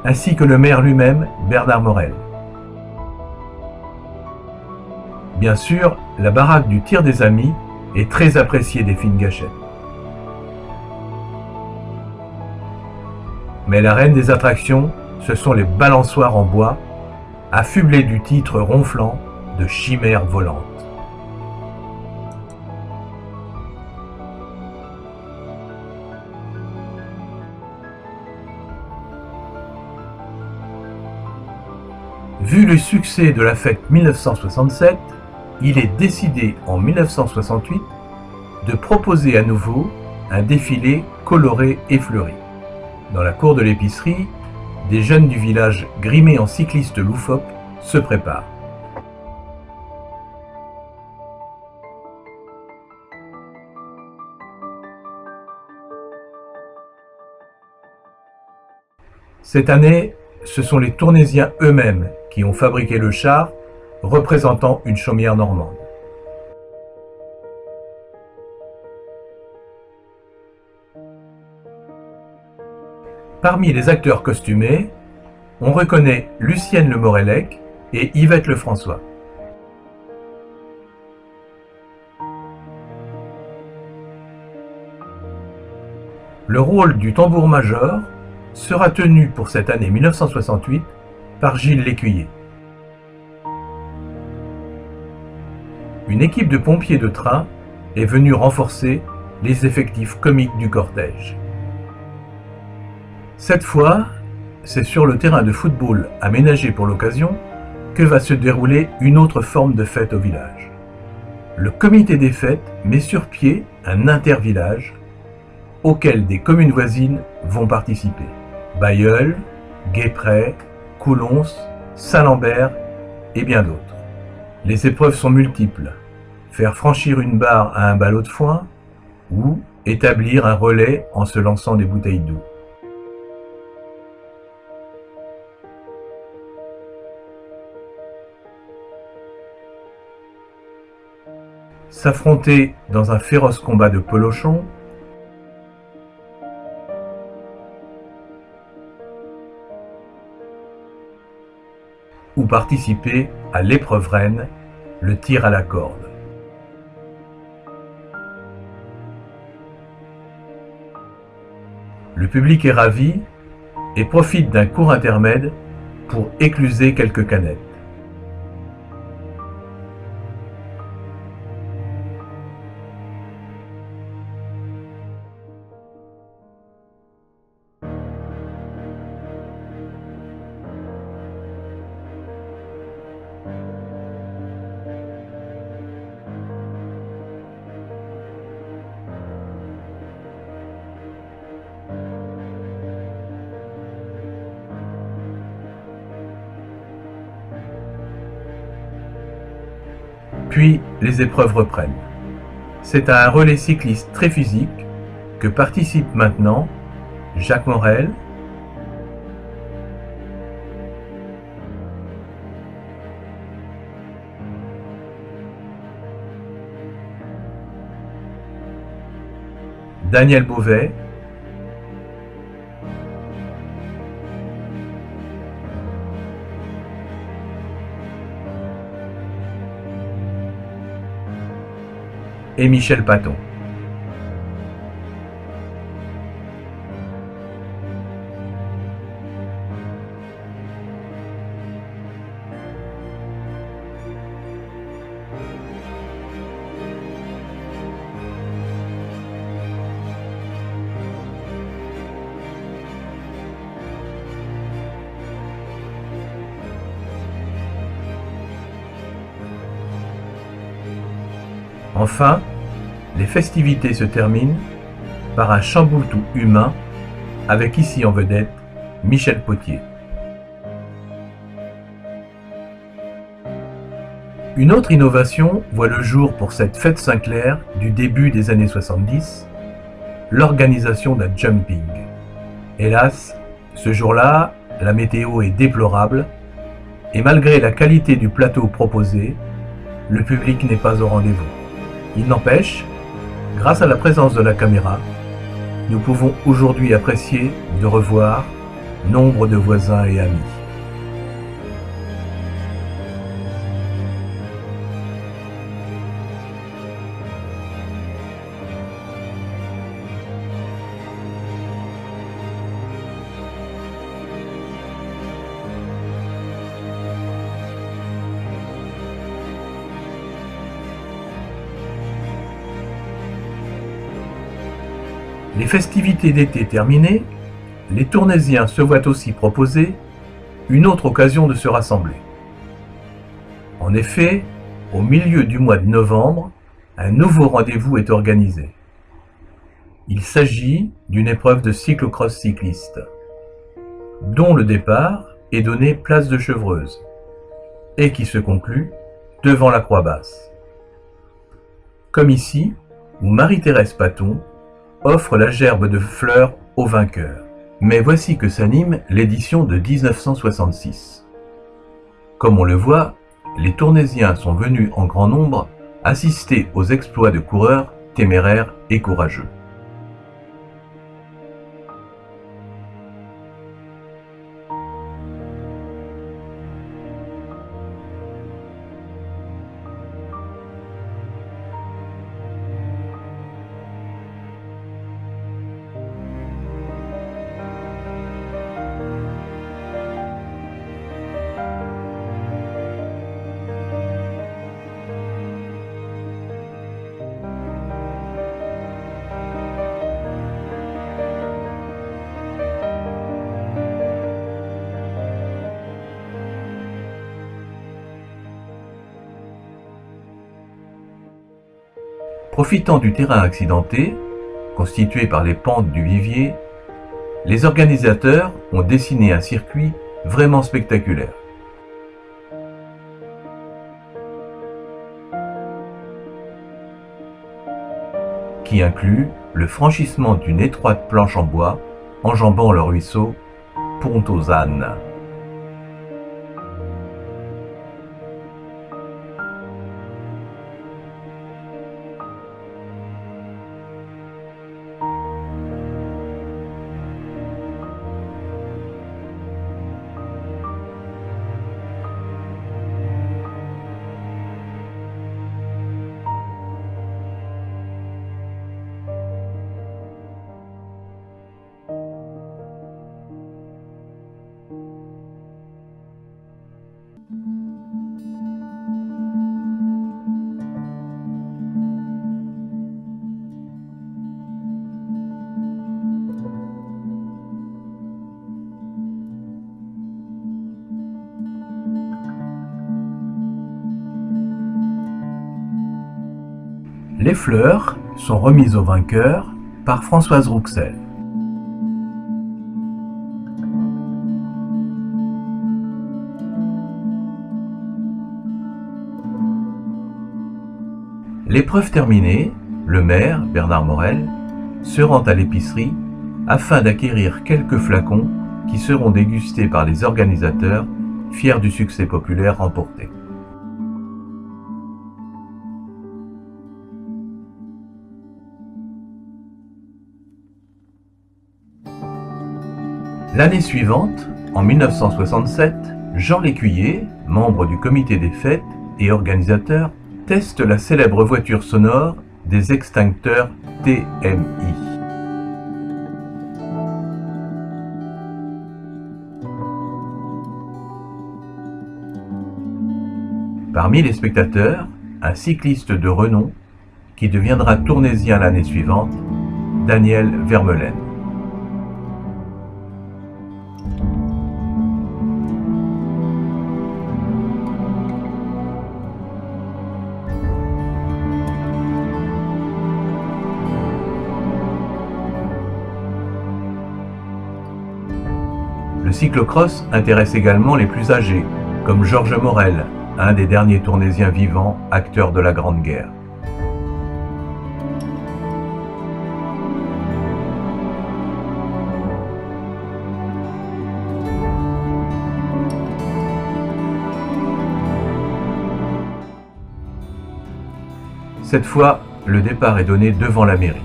Speaker 1: ainsi que le maire lui-même, Bernard Morel. Bien sûr, la baraque du tir des amis est très appréciée des fines gâchettes. Mais la reine des attractions, ce sont les balançoires en bois, affublés du titre ronflant de Chimère volante. Vu le succès de la fête 1967, il est décidé en 1968 de proposer à nouveau un défilé coloré et fleuri. Dans la cour de l'épicerie, des jeunes du village grimés en cyclistes loufoques se préparent. Cette année, ce sont les Tournaisiens eux-mêmes qui ont fabriqué le char représentant une chaumière normande. Parmi les acteurs costumés, on reconnaît Lucienne Le Morellec et Yvette Lefrançois. Le rôle du tambour-major sera tenu pour cette année 1968 par Gilles Lécuyer. Une équipe de pompiers de train est venue renforcer les effectifs comiques du cortège. Cette fois, c'est sur le terrain de football aménagé pour l'occasion que va se dérouler une autre forme de fête au village. Le comité des fêtes met sur pied un intervillage auquel des communes voisines vont participer. Bailleul, Guépray, Coulons, Saint-Lambert et bien d'autres. Les épreuves sont multiples. Faire franchir une barre à un ballot de foin ou établir un relais en se lançant des bouteilles d'eau. S'affronter dans un féroce combat de polochon, ou participer à l'épreuve reine, le tir à la corde. Le public est ravi et profite d'un court intermède pour écluser quelques canettes. Puis les épreuves reprennent. C'est à un relais cycliste très physique que participent maintenant Jacques Morel, Daniel Beauvais, et Michel Paton. Enfin, les festivités se terminent par un chamboule-tout humain avec ici en vedette Michel Potier. Une autre innovation voit le jour pour cette fête Saint-Clair du début des années 70, l'organisation d'un jumping. Hélas, ce jour-là, la météo est déplorable et malgré la qualité du plateau proposé, le public n'est pas au rendez-vous. Il n'empêche, grâce à la présence de la caméra, nous pouvons aujourd'hui apprécier de revoir nombre de voisins et amis. Les festivités d'été terminées, les Tournaisiens se voient aussi proposer une autre occasion de se rassembler. En effet, au milieu du mois de novembre, un nouveau rendez-vous est organisé. Il s'agit d'une épreuve de cyclocross cycliste, dont le départ est donné place de Chevreuse et qui se conclut devant la Croix-Basse. Comme ici, où Marie-Thérèse Paton offre la gerbe de fleurs au vainqueur. Mais voici que s'anime l'édition de 1966. Comme on le voit, les Tournaisiens sont venus en grand nombre assister aux exploits de coureurs téméraires et courageux. Profitant du terrain accidenté, constitué par les pentes du vivier, les organisateurs ont dessiné un circuit vraiment spectaculaire. Qui inclut le franchissement d'une étroite planche en bois enjambant le ruisseau Pont aux Ânes. Les fleurs sont remises au vainqueur par Françoise Rouxel. L'épreuve terminée, le maire, Bernard Morel, se rend à l'épicerie afin d'acquérir quelques flacons qui seront dégustés par les organisateurs, fiers du succès populaire remporté. L'année suivante, en 1967, Jean Lécuyer, membre du comité des fêtes et organisateur, teste la célèbre voiture sonore des extincteurs TMI. Parmi les spectateurs, un cycliste de renom qui deviendra tournaisien l'année suivante, Daniel Vermeulen. Le cyclocross intéresse également les plus âgés, comme Georges Morel, un des derniers tournaisiens vivants, acteurs de la Grande Guerre. Cette fois, le départ est donné devant la mairie.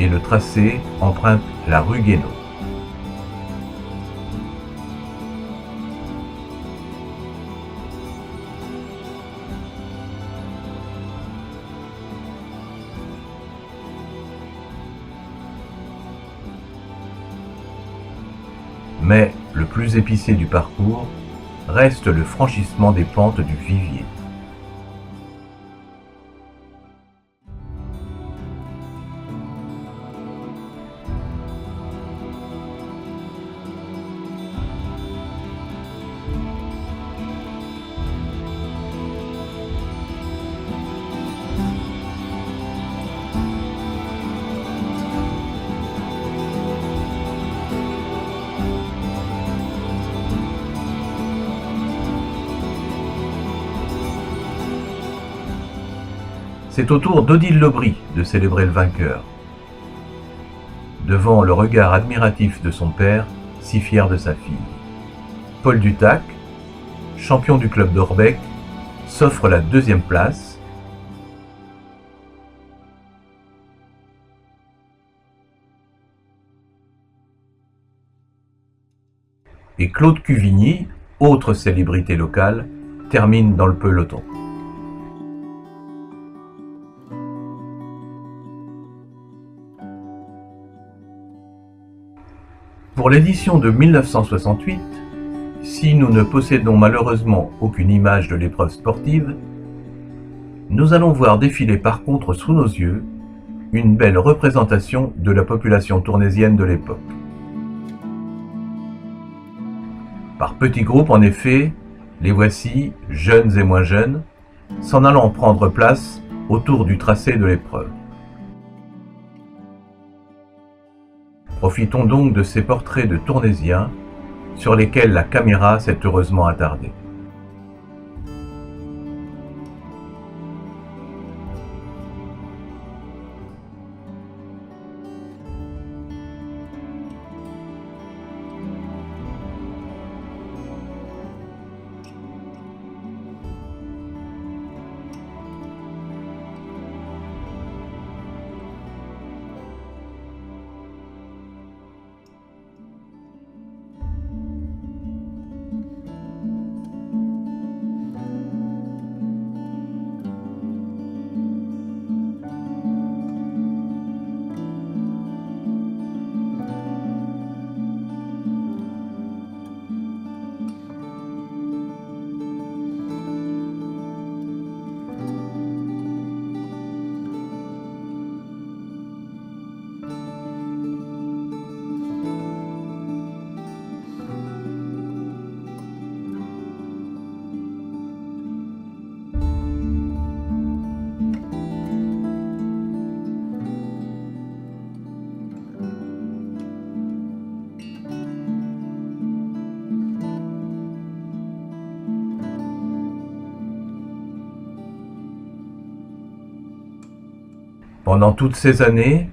Speaker 1: Et le tracé emprunte la rue Guénaud. Mais le plus épicé du parcours reste le franchissement des pentes du Vivier. C'est au tour d'Odile Lobry de célébrer le vainqueur, devant le regard admiratif de son père, si fier de sa fille. Paul Dutac, champion du club d'Orbec, s'offre la deuxième place. Et Claude Cuvigny, autre célébrité locale, termine dans le peloton. Pour l'édition de 1968, si nous ne possédons malheureusement aucune image de l'épreuve sportive, nous allons voir défiler par contre sous nos yeux une belle représentation de la population tournaisienne de l'époque. Par petits groupes en effet, les voici, jeunes et moins jeunes, s'en allant prendre place autour du tracé de l'épreuve. Profitons donc de ces portraits de tournaisiens sur lesquels la caméra s'est heureusement attardée. Pendant toutes ces années,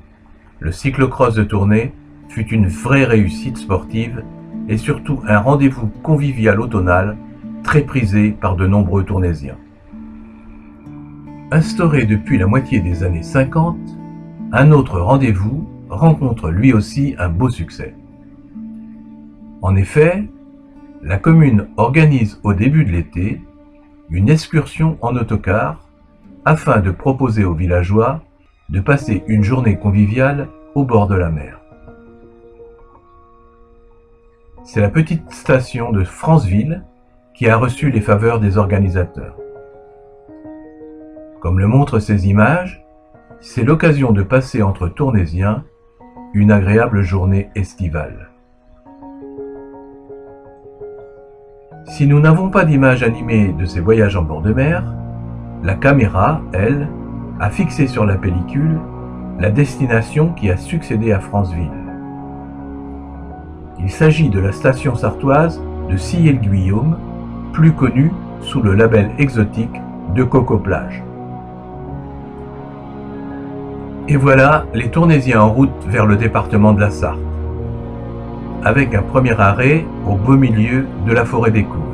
Speaker 1: le cyclocross de Tournai fut une vraie réussite sportive et surtout un rendez-vous convivial automnal très prisé par de nombreux Tournaisiens. Instauré depuis la moitié des années 50, un autre rendez-vous rencontre lui aussi un beau succès. En effet, la commune organise au début de l'été une excursion en autocar afin de proposer aux villageois de passer une journée conviviale au bord de la mer. C'est la petite station de Franceville qui a reçu les faveurs des organisateurs. Comme le montrent ces images, c'est l'occasion de passer entre Tournaisiens une agréable journée estivale. Si nous n'avons pas d'image animée de ces voyages en bord de mer, la caméra, elle, a fixé sur la pellicule la destination qui a succédé à Franceville. Il s'agit de la station sartoise de Sillé-le-Guillaume, plus connue sous le label exotique de Coco-Plage. Et voilà les Tournaisiens en route vers le département de la Sarthe, avec un premier arrêt au beau milieu de la forêt des Couves.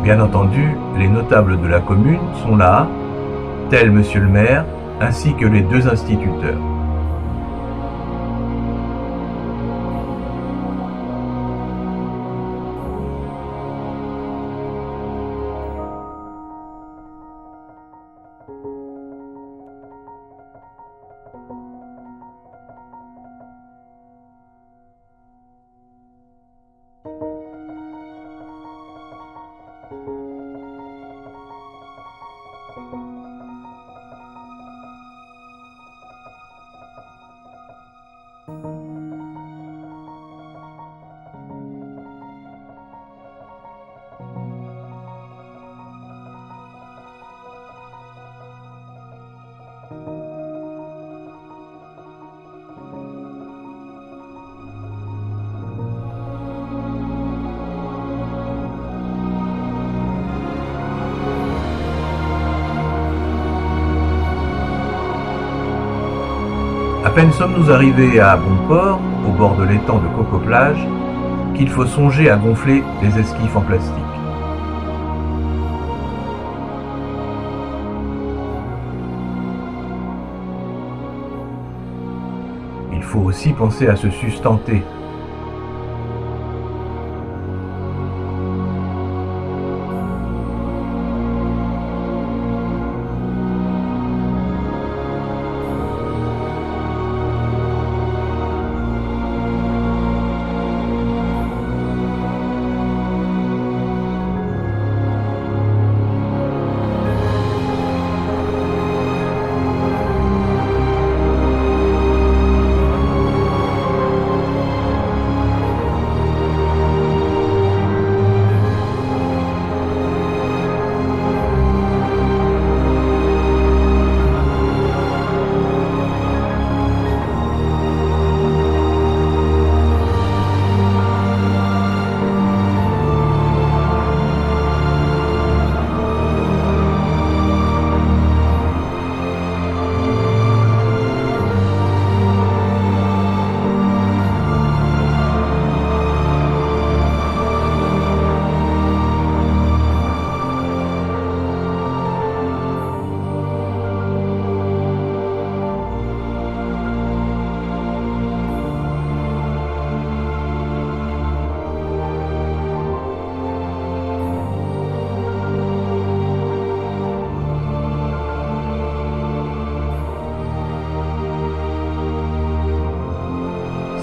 Speaker 1: Bien entendu, les notables de la commune sont là, tels Monsieur le maire, ainsi que les deux instituteurs. À peine sommes-nous arrivés à Bonport, au bord de l'étang de Coco-Plage, qu'il faut songer à gonfler les esquifs en plastique. Il faut aussi penser à se sustenter.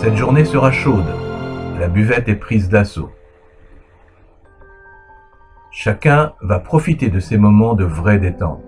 Speaker 1: Cette journée sera chaude, la buvette est prise d'assaut. Chacun va profiter de ces moments de vraie détente.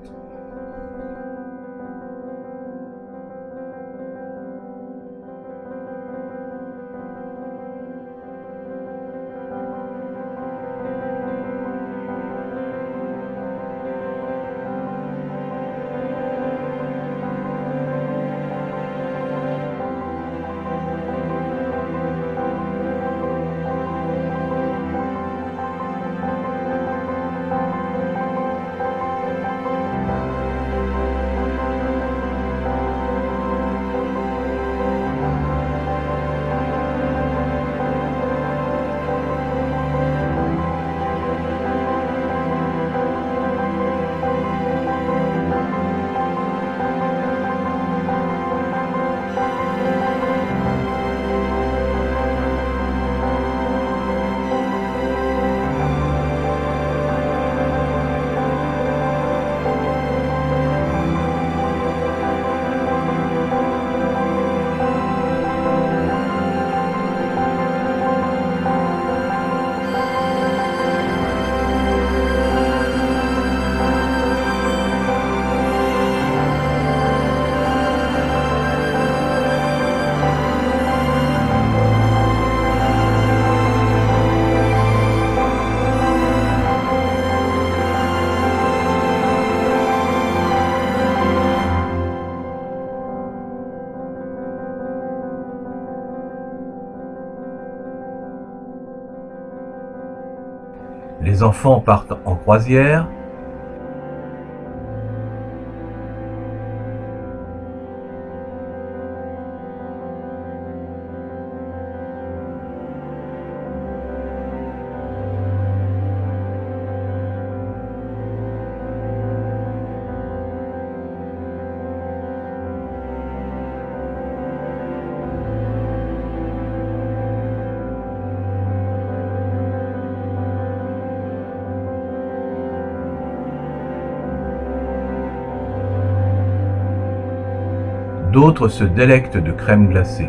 Speaker 1: Les enfants partent en croisière. D'autres se délectent de crème glacée.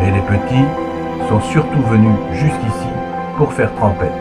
Speaker 1: Mais les petits sont surtout venus jusqu'ici pour faire trempette.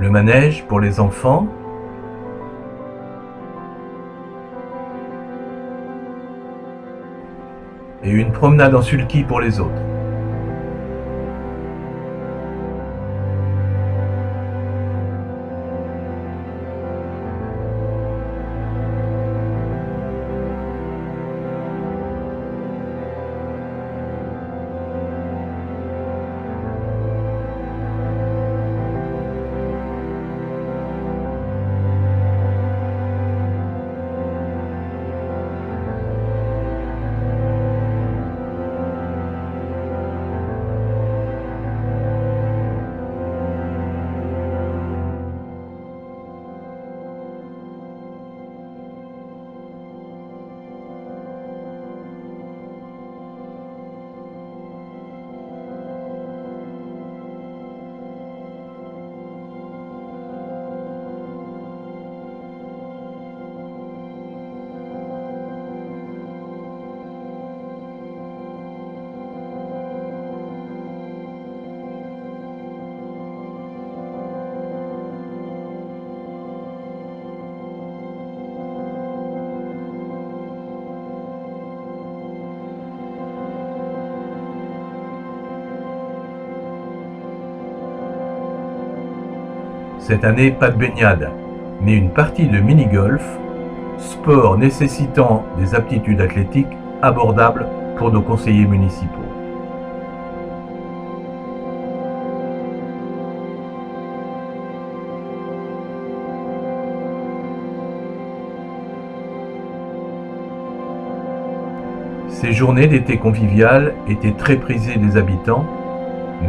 Speaker 1: le manège pour les enfants, et une promenade en sulky pour les autres. Cette année, pas de baignade, mais une partie de mini-golf, sport nécessitant des aptitudes athlétiques abordables pour nos conseillers municipaux. Ces journées d'été conviviales étaient très prisées des habitants,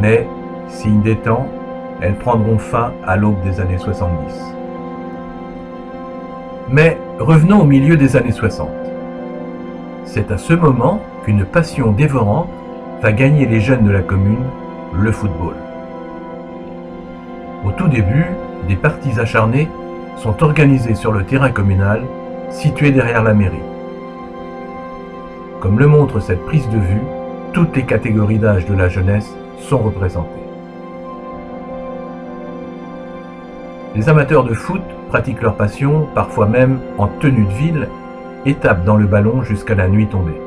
Speaker 1: mais, signe des temps, elles prendront fin à l'aube des années 70. Mais revenons au milieu des années 60. C'est à ce moment qu'une passion dévorante va gagner les jeunes de la commune, le football. Au tout début, des parties acharnées sont organisées sur le terrain communal, situé derrière la mairie. Comme le montre cette prise de vue, toutes les catégories d'âge de la jeunesse sont représentées. Les amateurs de foot pratiquent leur passion, parfois même en tenue de ville, et tapent dans le ballon jusqu'à la nuit tombée.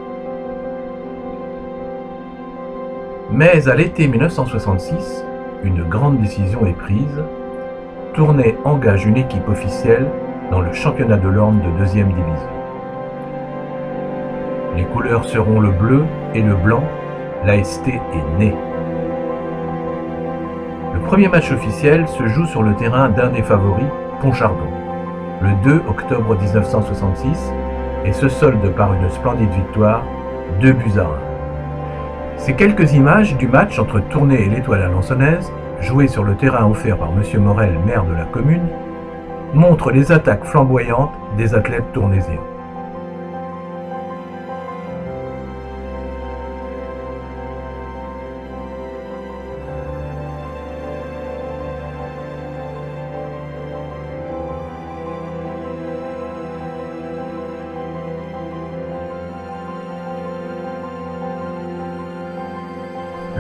Speaker 1: Mais à l'été 1966, une grande décision est prise. Tournai engage une équipe officielle dans le championnat de l'Orne de 2e division. Les couleurs seront le bleu et le blanc. L'AST est né. Le premier match officiel se joue sur le terrain d'un des favoris, Pontchardon, le 2 octobre 1966 et se solde par une splendide victoire, 2-1. Ces quelques images du match entre Tournai et l'Étoile alençonnaise, joué sur le terrain offert par M. Morel, maire de la commune, montrent les attaques flamboyantes des athlètes tournaisiens.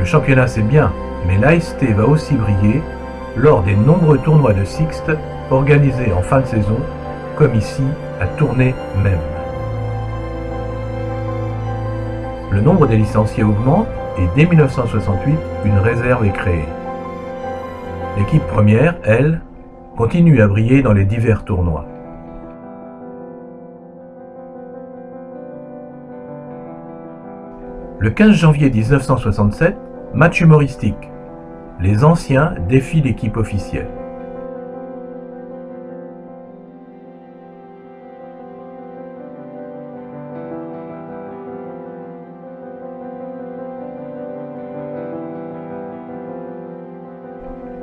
Speaker 1: Le championnat c'est bien, mais l'AST va aussi briller lors des nombreux tournois de Sixte organisés en fin de saison, comme ici à Tournai même. Le nombre des licenciés augmente et dès 1968, une réserve est créée. L'équipe première, elle, continue à briller dans les divers tournois. Le 15 janvier 1967, match humoristique. Les anciens défient l'équipe officielle.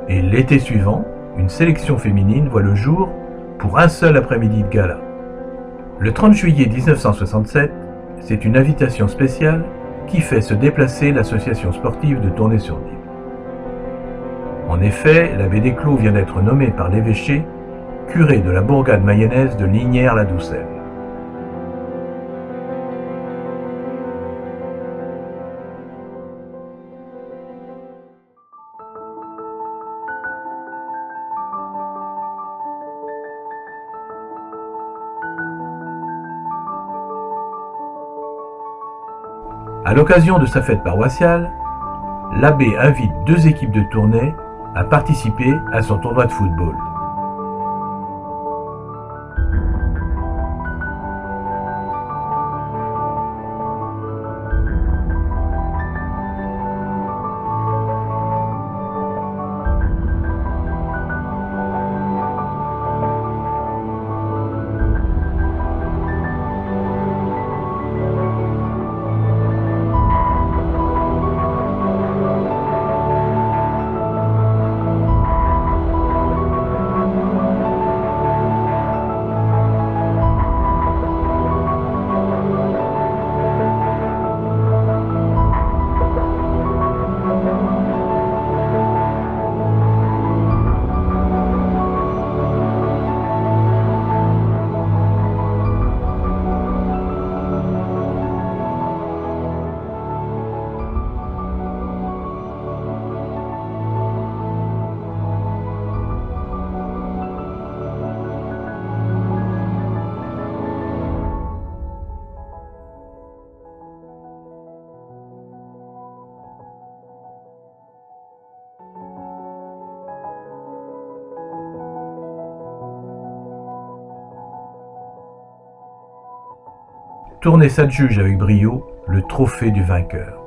Speaker 1: Et l'été suivant, une sélection féminine voit le jour pour un seul après-midi de gala. Le 30 juillet 1967, c'est une invitation spéciale qui fait se déplacer l'association sportive de Tournai-sur-Dive. En effet, l'abbé Desclos vient d'être nommé par l'évêché curé de la bourgade mayonnaise de Lignières-la-Doucelle. À l'occasion de sa fête paroissiale, l'abbé invite 2 équipes de Tournai à participer à son tournoi de football. Tournai s'adjuge avec brio le trophée du vainqueur.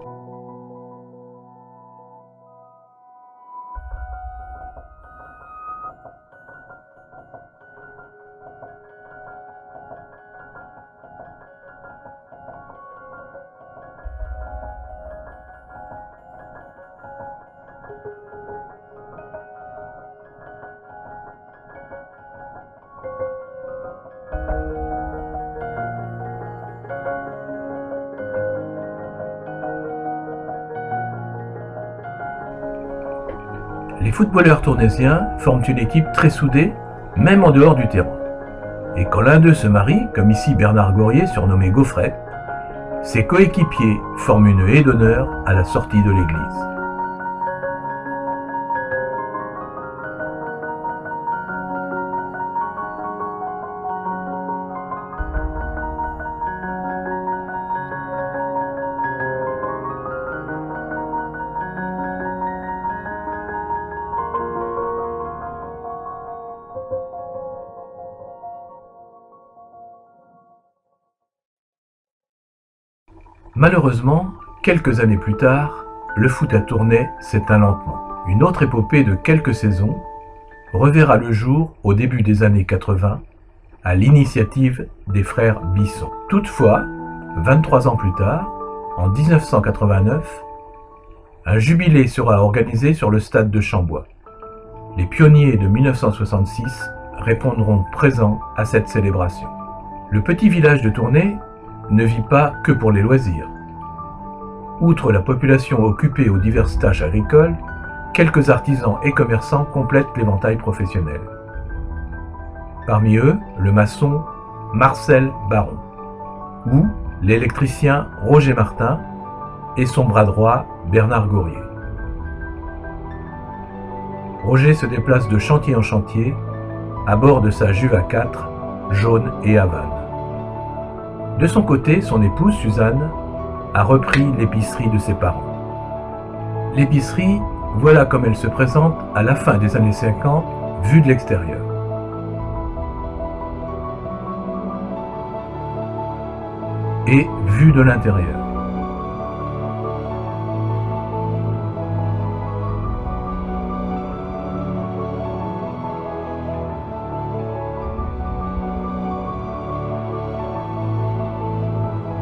Speaker 1: Les footballeurs tournaisiens forment une équipe très soudée, même en dehors du terrain. Et quand l'un d'eux se marie, comme ici Bernard Gorier, surnommé Gaufret, ses coéquipiers forment une haie d'honneur à la sortie de l'église. Malheureusement, quelques années plus tard, le foot à Tournai s'éteint lentement. Une autre épopée de quelques saisons reverra le jour au début des années 80 à l'initiative des frères Bisson. Toutefois, 23 ans plus tard, en 1989, un jubilé sera organisé sur le stade de Chambois. Les pionniers de 1966 répondront présents à cette célébration. Le petit village de Tournai ne vit pas que pour les loisirs. Outre la population occupée aux diverses tâches agricoles, quelques artisans et commerçants complètent l'éventail professionnel. Parmi eux, le maçon Marcel Baron, ou l'électricien Roger Martin et son bras droit Bernard Gorier. Roger se déplace de chantier en chantier à bord de sa Juve A4 jaune et Havane. De son côté, son épouse Suzanne a repris l'épicerie de ses parents. L'épicerie, voilà comme elle se présente à la fin des années 50, vue de l'extérieur. Et vue de l'intérieur.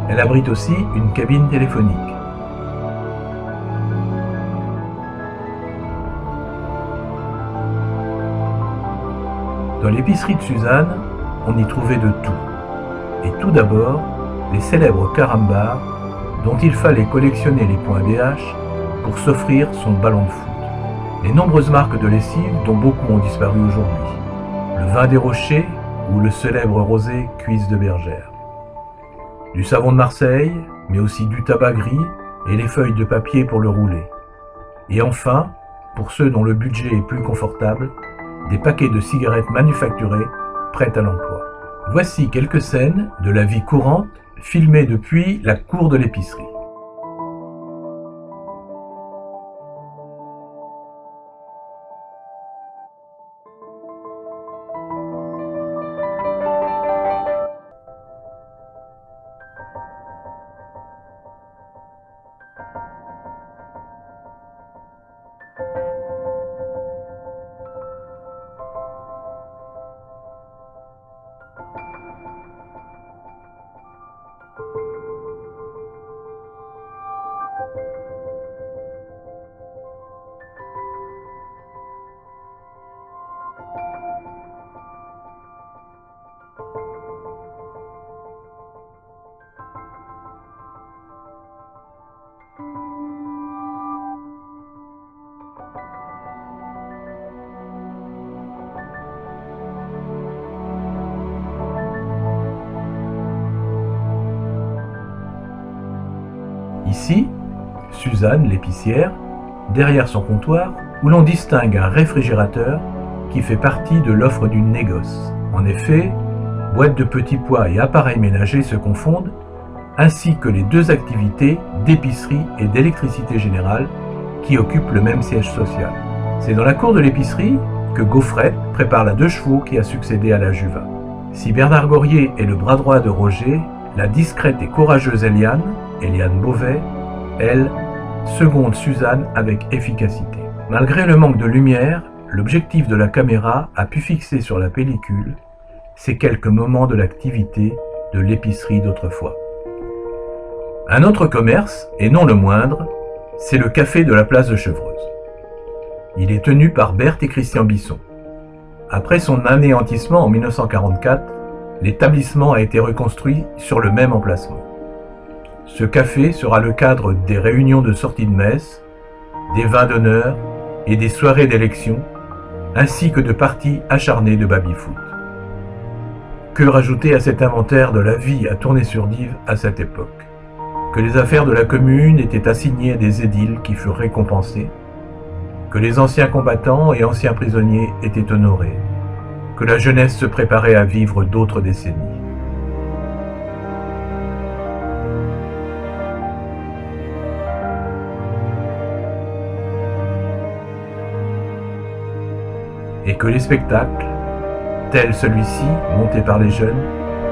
Speaker 1: Elle abrite aussi une cabine téléphonique. Dans l'épicerie de Suzanne, on y trouvait de tout. Et tout d'abord, les célèbres carambars dont il fallait collectionner les points BH pour s'offrir son ballon de foot. Les nombreuses marques de lessive dont beaucoup ont disparu aujourd'hui. Le vin des Rochers ou le célèbre rosé Cuisse de Bergère. Du savon de Marseille, mais aussi du tabac gris et les feuilles de papier pour le rouler. Et enfin, pour ceux dont le budget est plus confortable, des paquets de cigarettes manufacturées prêtes à l'emploi. Voici quelques scènes de la vie courante filmées depuis la cour de l'épicerie. Ici, Suzanne, l'épicière, derrière son comptoir, où l'on distingue un réfrigérateur qui fait partie de l'offre du négoce. En effet, boîtes de petits pois et appareils ménagers se confondent, ainsi que les deux activités d'épicerie et d'électricité générale qui occupent le même siège social. C'est dans la cour de l'épicerie que Gaufrette prépare la 2 chevaux qui a succédé à la Juva. Si Bernard Gorier est le bras droit de Roger, la discrète et courageuse Eliane Beauvais, elle, seconde Suzanne avec efficacité. Malgré le manque de lumière, l'objectif de la caméra a pu fixer sur la pellicule ces quelques moments de l'activité de l'épicerie d'autrefois. Un autre commerce, et non le moindre, c'est le café de la place de Chevreuse. Il est tenu par Berthe et Christian Bisson. Après son anéantissement en 1944, l'établissement a été reconstruit sur le même emplacement. Ce café sera le cadre des réunions de sortie de messe, des vins d'honneur et des soirées d'élection, ainsi que de parties acharnées de baby-foot. Que rajouter à cet inventaire de la vie à Tournai-sur-Dive à cette époque? Que les affaires de la commune étaient assignées à des édiles qui furent récompensés, que les anciens combattants et anciens prisonniers étaient honorés, que la jeunesse se préparait à vivre d'autres décennies. Et que les spectacles, tels celui-ci, monté par les jeunes,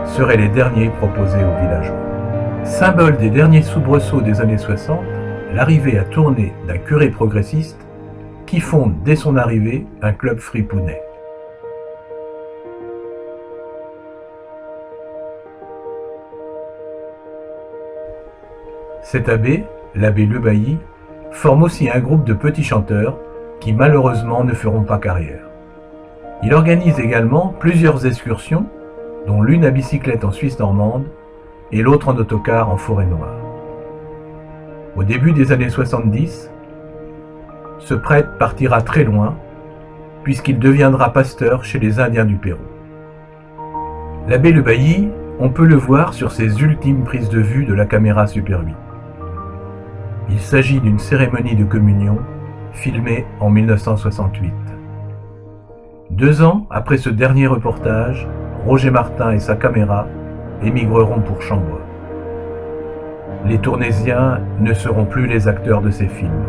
Speaker 1: seraient les derniers proposés aux villageois. Symbole des derniers soubresauts des années 60, l'arrivée à Tournai d'un curé progressiste qui fonde dès son arrivée un club fripounet. Cet abbé, l'abbé Le Bailly, forme aussi un groupe de petits chanteurs qui malheureusement ne feront pas carrière. Il organise également plusieurs excursions, dont l'une à bicyclette en Suisse normande et l'autre en autocar en forêt noire. Au début des années 70, ce prêtre partira très loin, puisqu'il deviendra pasteur chez les Indiens du Pérou. L'abbé Le Bailly, on peut le voir sur ses ultimes prises de vue de la caméra Super 8. Il s'agit d'une cérémonie de communion filmée en 1968. 2 ans après ce dernier reportage, Roger Martin et sa caméra émigreront pour Chambois. Les Tournaisiens ne seront plus les acteurs de ces films.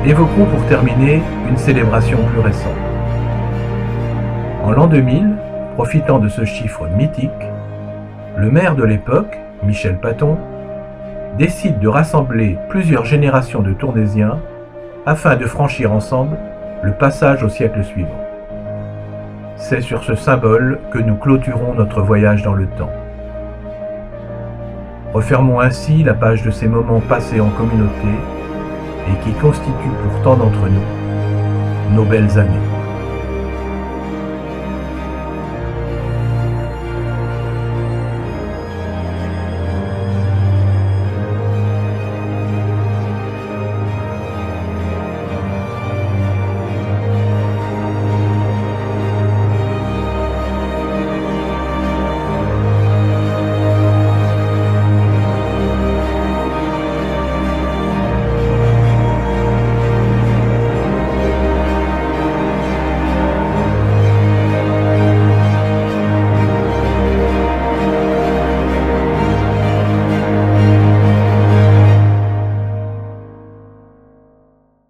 Speaker 1: Évoquons pour terminer une célébration plus récente. En l'an 2000, profitant de ce chiffre mythique, le maire de l'époque, Michel Paton, décide de rassembler plusieurs générations de Tournaisiens afin de franchir ensemble le passage au siècle suivant. C'est sur ce symbole que nous clôturons notre voyage dans le temps. Refermons ainsi la page de ces moments passés en communauté et qui constituent pour tant d'entre nous nos belles années.